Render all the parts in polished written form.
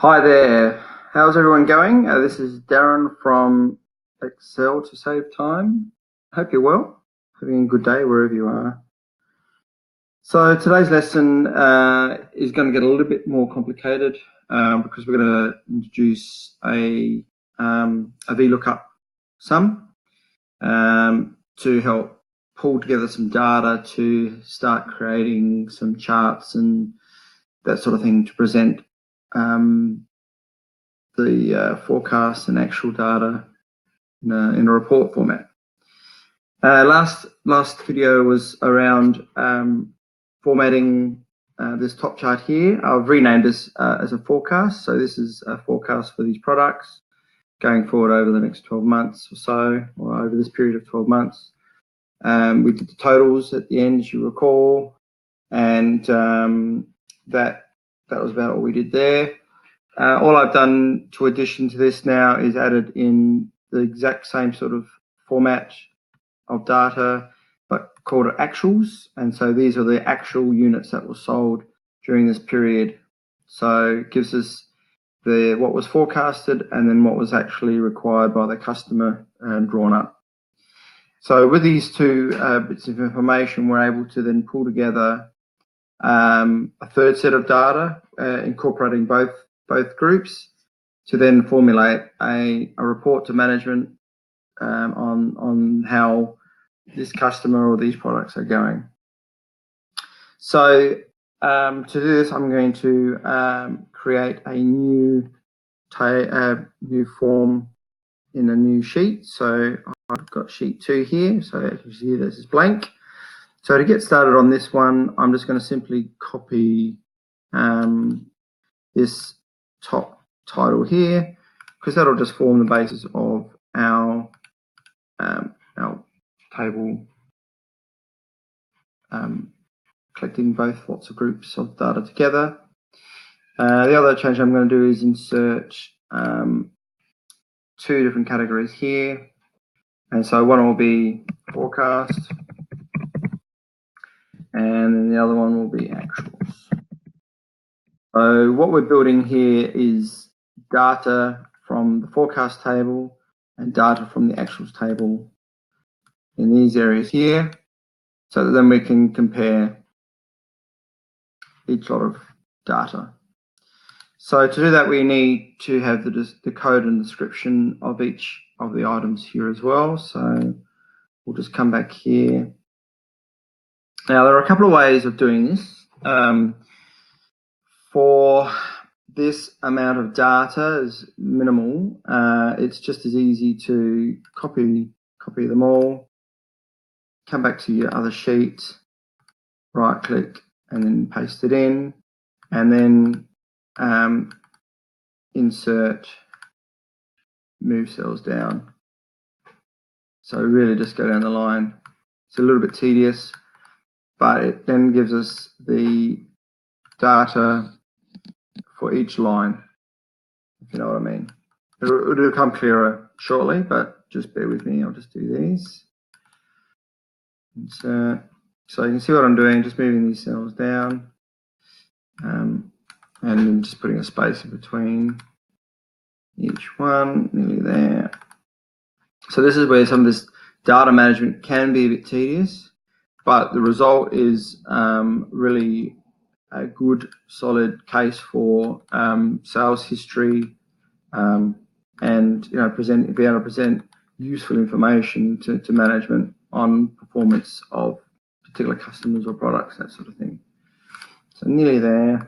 Hi there, how's everyone going? This is Darren from Excel to Save Time. Hope you're well, having a good day wherever you are. So today's lesson is going to get a little bit more complicated because we're going to introduce a Vlookup sum to help pull together some data to start creating some charts and that sort of thing to present the forecast and actual data in a report format. Last video was around formatting this top chart here. I've renamed this as a forecast. So this is a forecast for these products going forward over the next 12 months or so, or over this period of 12 months. We did the totals at the end, as you recall, and that was about all we did there. All I've done to addition to this now is added in the exact same sort of format of data, but called it actuals. And so these are the actual units that were sold during this period. So it gives us what was forecasted and then what was actually required by the customer and drawn up. So with these two bits of information, we're able to then pull together a third set of data, incorporating both groups, to then formulate a report to management on how this customer or these products are going. So to do this, I'm going to create a new form in a new sheet. So I've got sheet 2 here. So as you see, this is blank. So to get started on this one, I'm just going to simply copy this top title here, because that'll just form the basis of our table, collecting both lots of groups of data together. The other change I'm going to do is insert 2 different categories here, and so one will be forecast and then the other one will be actuals. So what we're building here is data from the forecast table and data from the actuals table in these areas here, so that then we can compare each lot of data. So to do that, we need to have the code and description of each of the items here as well. So we'll just come back here. Now there are a couple of ways of doing this. For this amount of data is minimal. It's just as easy to copy them all, come back to your other sheet, right click and then paste it in, and then insert, move cells down. So really just go down the line. It's a little bit tedious, but it then gives us the data for each line, if you know what I mean. It'll become clearer shortly, but just bear with me. I'll just do these. Insert. So you can see what I'm doing, just moving these cells down, and then just putting a space in between each one, nearly there. So this is where some of this data management can be a bit tedious, but the result is really a good solid case for sales history, and be able to present useful information to management on performance of particular customers or products, that sort of thing. So nearly there,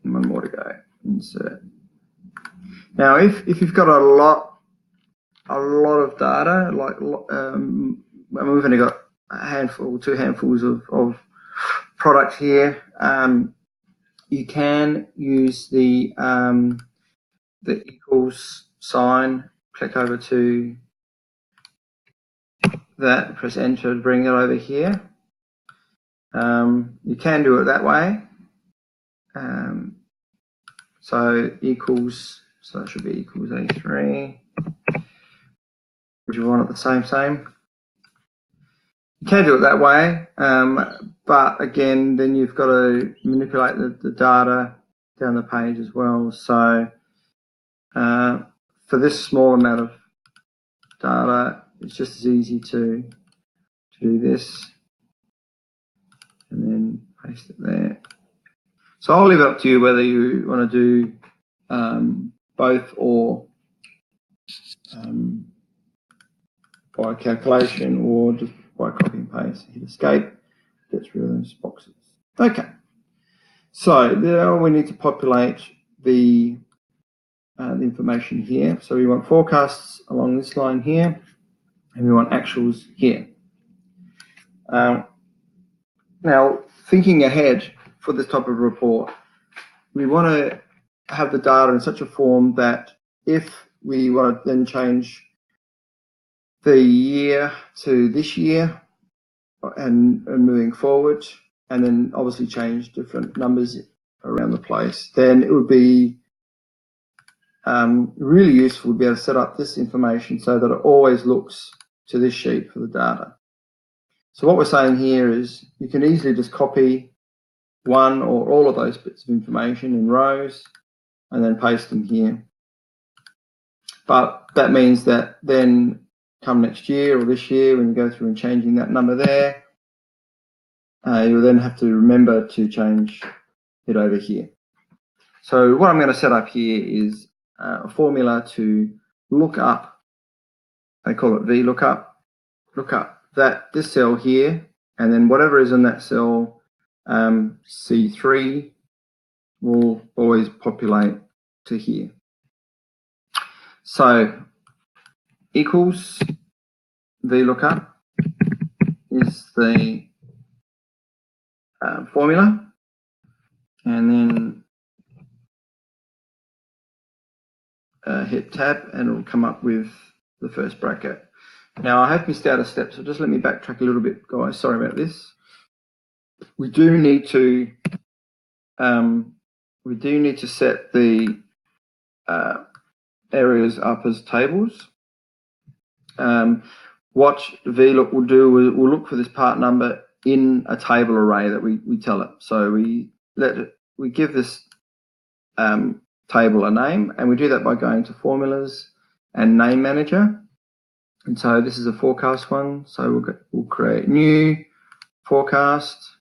and one more to go. Insert. Now if you've got a lot of data, like we've only got a handful, 2 handfuls of product here, you can use the equals sign, click over to that, press enter to bring it over here. You can do it that way. So equals, so that should be equals A3, which we want at the same. You can do it that way, but again, then you've got to manipulate the data down the page as well. So for this small amount of data, it's just as easy to do this and then paste it there. So I'll leave it up to you whether you want to do both or by calculation or just by copy and paste. Hit escape, gets rid of those boxes. Okay, so now we need to populate the information here. So we want forecasts along this line here, and we want actuals here. Now, thinking ahead for this type of report, we want to have the data in such a form that if we want to then change the year to this year and moving forward, and then obviously change different numbers around the place, then it would be really useful to be able to set up this information so that it always looks to this sheet for the data. So what we're saying here is you can easily just copy one or all of those bits of information in rows and then paste them here. But that means that then come next year or this year, when you go through and changing that number there, you'll then have to remember to change it over here. So what I'm going to set up here is a formula to look up, they call it Vlookup, look up this cell here, and then whatever is in that cell, C3, will always populate to here. So equals Vlookup is the formula, and then hit tab and it will come up with the first bracket. Now I have missed out a step, so just let me backtrack a little bit, guys. Sorry about this. We do need to set the areas up as tables. What VLOOK will do is we'll look for this part number in a table array that we tell it. So we give this table a name, and we do that by going to formulas and name manager. And so this is a forecast one, so we'll create new forecast,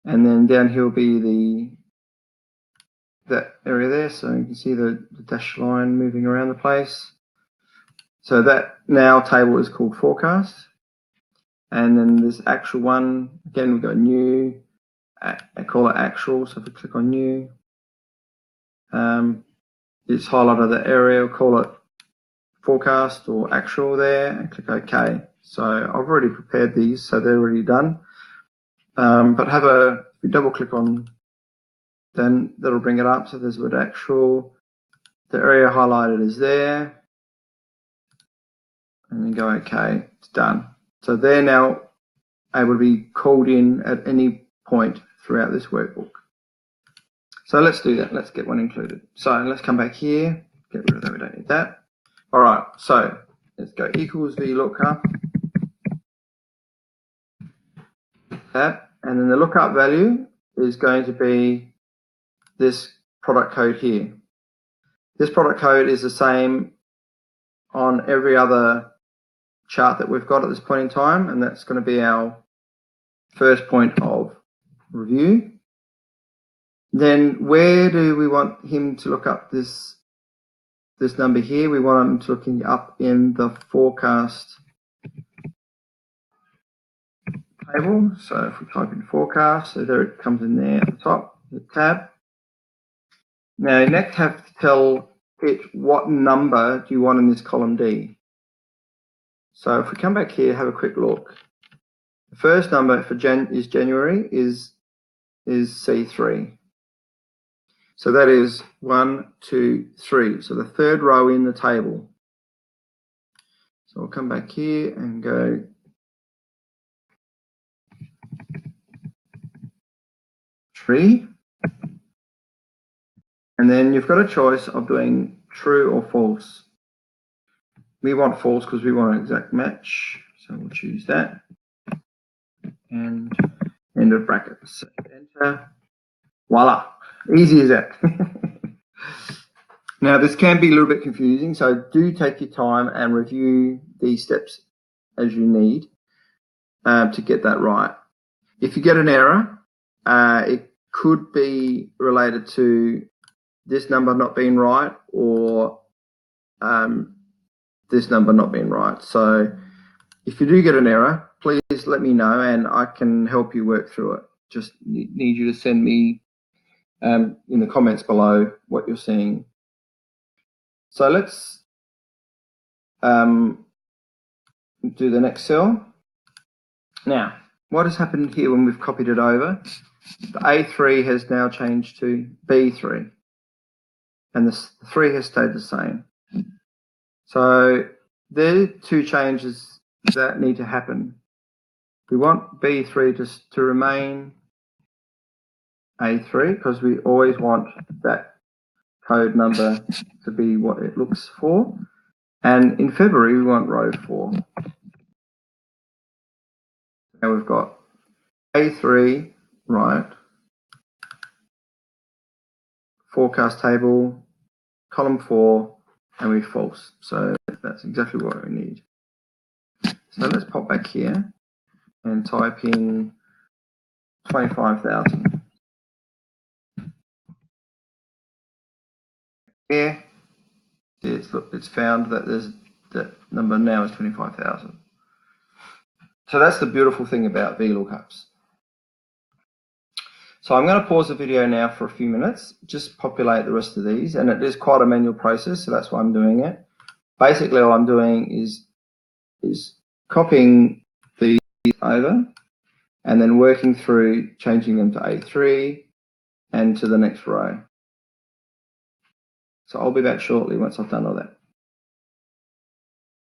and then down here will be that area there, so you can see the dashed line moving around the place. So that now table is called forecast, and then this actual one, again we've got new, I call it actual, so if we click on new, it's highlighted the area, we'll call it forecast or actual there, and click OK. So I've already prepared these, so they're already done. But if you double click on, then that'll bring it up. So there's the word actual, the area highlighted is there, and then go OK, it's done. So they're now able to be called in at any point throughout this workbook. So let's do that, let's get one included. So let's come back here, get rid of that, we don't need that. All right, so let's go equals Vlookup, that, and then the lookup value is going to be this product code here. This product code is the same on every other chart that we've got at this point in time, and that's going to be our first point of review. Then where do we want him to look up this number here? We want him to looking up in the forecast table. So if we type in forecast, so there it comes in there at the top, the tab. Now you next have to tell it what number do you want in this column D. So if we come back here, have a quick look. The first number for January is C3. So that is 1, 2, 3. So the third row in the table. So I'll come back here and go tree. And then you've got a choice of doing true or false. We want false because we want an exact match. So we'll choose that. And end of brackets. Enter. Voila. Easy as that. Now, this can be a little bit confusing, so do take your time and review these steps as you need to get that right. If you get an error, it could be related to this number not being right or this number not being right. So if you do get an error, please let me know and I can help you work through it. Just need you to send me in the comments below what you're seeing. So let's do the next cell. Now, what has happened here when we've copied it over? The A3 has now changed to B3 and the 3 has stayed the same. So there are two changes that need to happen. We want B3 to remain A3 because we always want that code number to be what it looks for. And in February, we want row 4. Now we've got A3 right, forecast table, column 4, and we false. So that's exactly what we need. So let's pop back here and type in 25,000. Here, it's found that that number now is 25,000. So that's the beautiful thing about VLOOKUPs. So I'm going to pause the video now for a few minutes, just populate the rest of these, and it is quite a manual process, so that's why I'm doing it. Basically, all I'm doing is copying these over and then working through changing them to A3 and to the next row. So I'll be back shortly once I've done all that.